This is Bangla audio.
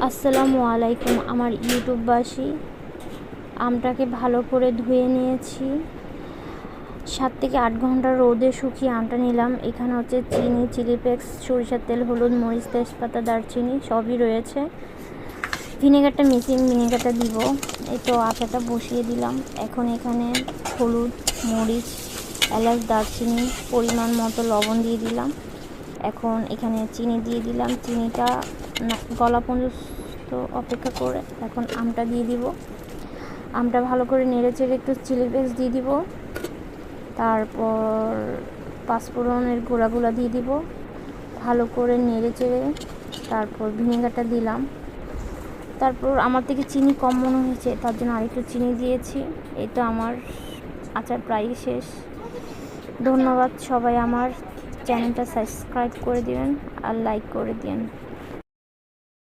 আসসালামু আলাইকুম আমার ইউটিউববাসী। আমটাকে ভালো করে ধুয়ে নিয়েছি। 7 থেকে 8 ঘন্টা রোদে শুকিয়ে আমটা নিলাম। এখানে হচ্ছে চিনি, চিলি ফ্লেক্স, সরিষার তেল, হলুদ, মরিচ, তেজপাতা, দারচিনি সবই রয়েছে। ভিনেগারটা মিক্সিং ভিনেগারটা দিব। এই তো আটাটা বসিয়ে দিলাম। এখন এখানে হলুদ, মরিচ, এলাচ, দারচিনি, পরিমাণ মতো লবণ দিয়ে দিলাম। এখন এখানে চিনি দিয়ে দিলাম। চিনিটা গলা পর্যন্ত অপেক্ষা করে এখন আমটা দিয়ে দিব। আমটা ভালো করে নেড়ে চেড়ে একটু চিলি ফ্লেক্স দিয়ে দিব। তারপর পাঁচফোড়নের গুঁড়া দিয়ে দিব। ভালো করে নেড়ে চেড়ে তারপর ভিনেগারটা দিলাম। তারপর আমার থেকে চিনি কম মনে হয়েছে, তার জন্য আরেকটু চিনি দিয়েছি। এই তো আমার আচার প্রায় শেষ। ধন্যবাদ সবাই। আমার চ্যানেলটা সাবস্ক্রাইব করে দিবেন আর লাইক করে দিন।